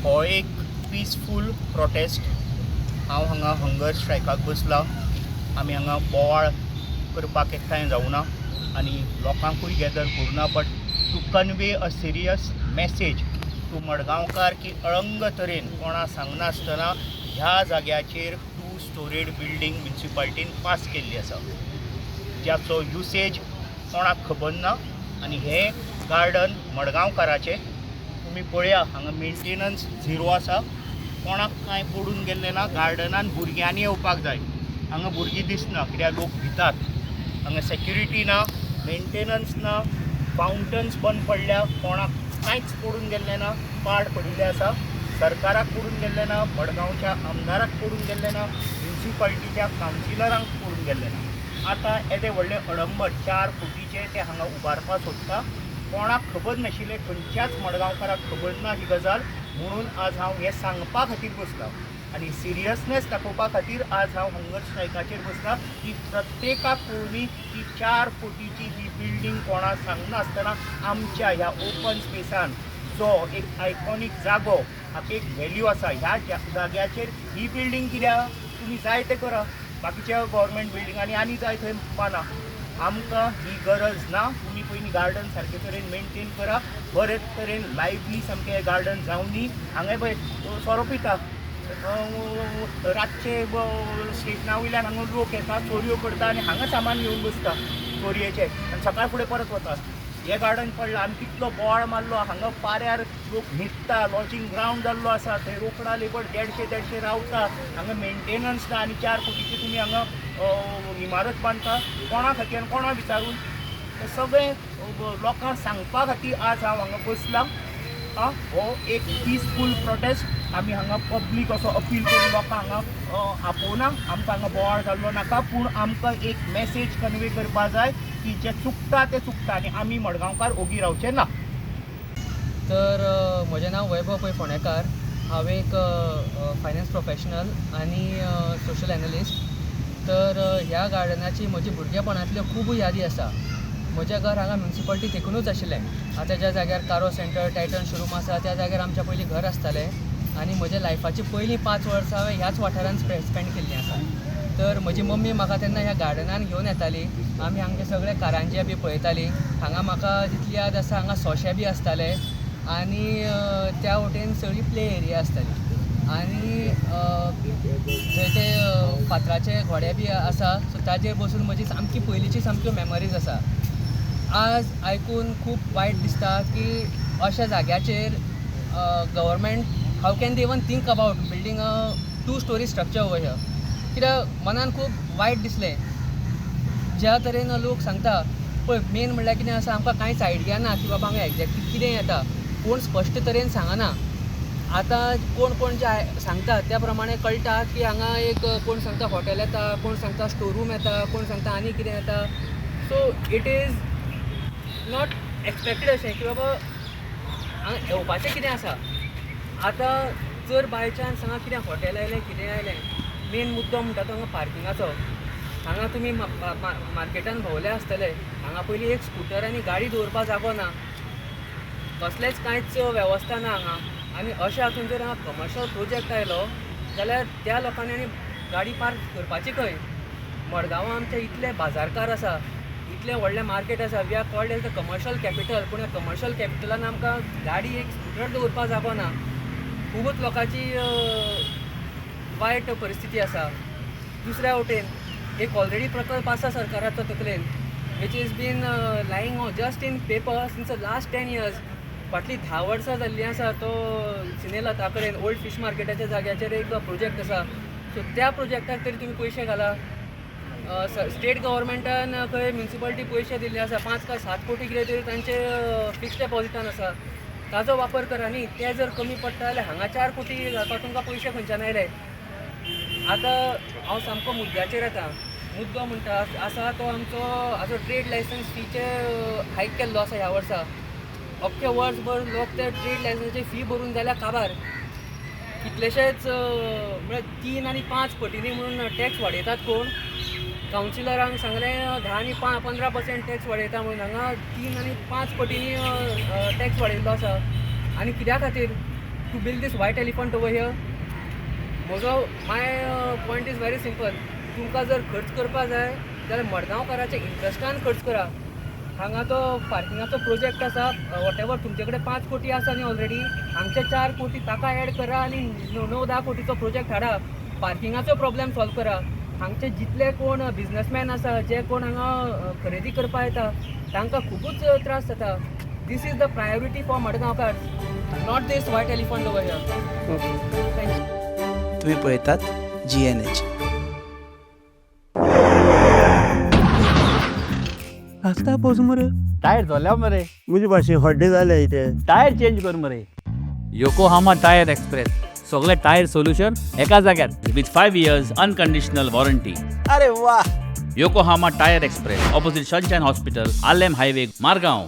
हो एक peaceful prostate. हांव हांगा हंगर स्ट्रायकाक बसला। आमी हांगा बोवाळ करपाक एकठांय जावना आनी लोकांकूय गॅदर करुना, but to convey a serious message to मडगांवकार की अळंग तरेन कोणा सांगनासतना ह्या जाग्याचेर 2 स्टोरेड बिल्डींग म्युनिसिपालिटीन पास केल्ली आसा, ज्याचो युसेज कोणाक खबर ना। आनी हे गार्डन मडगांवकाराचें तुमी पळया, हांगा मेंटेनन्स झिरो आसा, कोणाक कांय पडून गेल्लें ना। गार्डनान भुरग्यांनी येवपाक जाय, हांगा भुरगीं दिसना कित्याक लोक भितात। हांगा सेक्युरिटी ना, मेंटेनन्स ना, फावंटन्स बंद पडल्या, कोणाक कांयच पडून गेल्लें ना। पाड पडिल्ले आसा, सरकाराक पडून गेल्लें ना, मडगांवच्या आमदाराक पडून गेल्लें ना, म्युनिसिपालिटीच्या कावन्सिलरांक पडून गेल्लें ना। आतां येदे व्हडले अडंबर 4 कोटीचे ते हांगा उबारपा सोदता। कोणाक खबर नाशिल्लें, खंयच्याच मडगांवकाराक खबर ना ही गजाल, म्हणून आज हांव हें सांगपा खातीर बसला आनी सिरियसनेस दाखोवपा खातीर आज हांव हंगर स्ट्रायकाचेर बसला की प्रत्येकाक कळुनी की 4 कोटीची ही बिल्डींग कोणाक सांगनासतना आमच्या ह्या ओपन स्पेसान जो एक आयकॉनीक जागो, हाका एक व्हॅल्यू आसा, ह्या जाग्याचेर ही बिल्डींग कित्याक तुमी जाय तें करा। बाकीच्या गव्हर्मेंट बिल्डिंगांनी आनी जाय थंय बांदा, आमकां ही गरज ना। तुमी पयलीं गार्डन सारके तरेन मेंटेन करा, बरे तरेन लायव्हली सामकें गार्डन जावनी। हांगा पळय सोरो पिता, रातचे स्टेशना वयल्यान हांगा लोक येता, चोरयो करता आनी हांगा सामान घेवन बसता चोरयेचें, आनी सकाळ फुडें परत वता। हे गार्डन पडलां, आमी कितलो बोवाळ मारलो, हांगा पाऱ्यार लोक न्हिदता, लॉजींग ग्रावंड जाल्लो आसा, थंय रोकडा लेबर 150 रावता। हांगा मेंटेनन्स ना आनी 4 कोटीची तुमी हांगा इमारत बांदता, कोणा खातीर आनी कोणा विचारून? हें सगळें लोकांक सांगपा खातीर आज हांव हांगा बसलां। हो एक पीसफूल प्रोटेस्ट। आमी हांगा पब्लीक असो अपील करून लोकांक हांगा आपोवना, आमकां हांगा बोवाळ जाल्लो नाका, पूण आमकां एक मॅसेज कन्वे करपा जाय की जें चुकता तें चुकता आनी आमी मडगांवकार ओगी रावचे ना। तर म्हजें नांव वैभव पै फोंडेकार। हांव एक फायनान्स प्रोफेशनल आनी सोशल एनालिस्ट। तर ह्या गार्डनाची म्हजी भुरगेपणांतल्यो खूब यादी आसा। म्हजें घर हांगा म्युनिसिपालिटी देखूनच आशिल्लें। आतां ज्या जाग्यार कारो सेंटर, टायटन शोरूम आसा, त्या जाग्यार आमच्या पयलीं घर आसतालें आनी म्हज्या लायफाची पयलीं 5 वर्सां हांवें ह्याच वाठारांत स्पेंड केल्लीं आसा। तर म्हजी मम्मी म्हाका तेन्ना ह्या गार्डनान घेवन येताली, आमी हांगे सगळे कारंजे बी पळयतालीं। हांगा म्हाका जितली याद आसा, हांगा सोंशे बी आसताले आनी त्या वटेन सगळी प्ले एरिया आसताली आनी थंय ते फातराचे घोडे बी आसा, सो ताजेर बसून म्हजी सामकी पयलींची सामक्यो मेमरीज आसा। आज आयकून खूब वायट दिसता की अशा जाग्याचेर government how can they even think about building a 2 storey structure over here. कित्याक मनान खूब वायट दिसलें। ज्या तरेन लोक सांगता पळय, मेन म्हणल्यार कितें आसा, आमकां कांयच आयडिया ना की बाबा हांगा एक्झॅक्टली कितें येता, कोण स्पश्ट तरेन सांगना। आतां कोण जे सांगता त्या प्रमाणे कळटा की हांगा एक कोण सांगता हॉटेल येता, कोण सांगता स्टोरूम येता, कोण सांगता आनी कितें येता। So it is not expected अशें की बाबा हांगा येवपाचें कितें आसा। आतां जर बाय चान्स हांगा कितें हॉटेल आयलें, कितें आयलें, मेन मुद्दो म्हणटा तो हांगा पार्किंगाचो। हांगा तुमी मार्केटान भोंवले आसतले, हांगा पयलीं एक स्कुटर आनी गाडी दवरपा जागो ना, कसलेंच कांयच वेवस्था ना हांगा। आनी अशें हातून जर हांगा कमर्शियल प्रोजेक्ट आयलो जाल्यार त्या लोकांनी आनी गाडी पार्क करपाची खंय? मडगांवां आमचे इतले बाजारकार आसा, इतलें व्हडलें मार्केट आसा, we are called as the commercial capital, पूण ह्या कमर्शियल कॅपिटलान आमकां गाडी एक स्कुटर दवरपा जागो ना। खूबच लोकांची वायट परिस्थिती आसा। दुसऱ्या वटेन एक ऑलरेडी प्रकल्प आसा सरकाराचो तकलेन, which is been lying just in paper since the last 10 years। फाटलीं 10 वर्सां जाल्लीं आसा। तो सिनेलता कडेन ओल्ड फीश मार्केटाच्या जाग्याचेर एक प्रोजेक्ट आसा। सो त्या प्रोजेक्टाक तरी तुमी पयशे घाला। स्टेट गव्हर्मेंटान खंय म्युनिसिपालिटी पयशे दिल्ले आसा, 5 का 7 कोटी कितें तरी तांचे फिक्स्ड डेपॉझिटान आसा, ताजो वापर करा न्ही। ते जर कमी पडटा जाल्यार हांगा 4 कोटी घालपाक तुमकां पयशे खंयच्यान आयले? आतां हांव सामको मुद्द्याचेर येता। मुद्दो म्हणटा आसा तो आमचो ट्रेड लायसन्स फीचे हायक केल्लो आसा ह्या वर्सा। अख्खे वर्सभर लोक ते ट्रेड लायसन्साची फी भरून जाल्यार काबार। कितलेशेच म्हळ्यार 3 आनी 5 पटींनी म्हणून टॅक्स वाडयतात कोण? कावन्सिलरांक सांगलें 10 आनी 15% टॅक्स वाडयता म्हणून, हांगा 3 आनी 5 पटींनी टॅक्स वाडयल्लो आसा। आनी कित्या खातीर? to build this white elephant over here? My point is very simple. तुमकां जर खर्च करपा जाय जाल्यार मडगांवकाराच्या इंट्रस्टान खर्च करा. हांगा तो पार्किंगाचो प्रोजेक्ट आसा, वॉटेवर तुमचे कडेन 5 कोटी आसा न्ही ऑलरेडी, हांगचे 4 कोटी ताका एड करा आनी 9-10 कोटीचो प्रोजेक्ट हाडा. पार्किंगाचो प्रॉब्लेम सॉल्व करा. हांगचे जितले कोण बिझनेसमॅन आसा, जे कोण हांगा खरेदी करपा येता, तांकां खूबच त्रास जाता. This is the priority for Madgaonkar, not this white elephant over here. Thank you. तुम्ही पळयतात GNH. आस्ता पोस मरे टायर झाल्या मरे मुझे भाशे हड्डे जाले इथे. टायर चेंज कर मरे. योकोहामा टायर एक्सप्रेस सगळे टायर सोल्युशन एका जाग्यार विथ 5 years अनकंडिशनल वॉरंटी. अरे वा. Yokohama tyre express opposite sunshine hospital, Alem highway, Margao.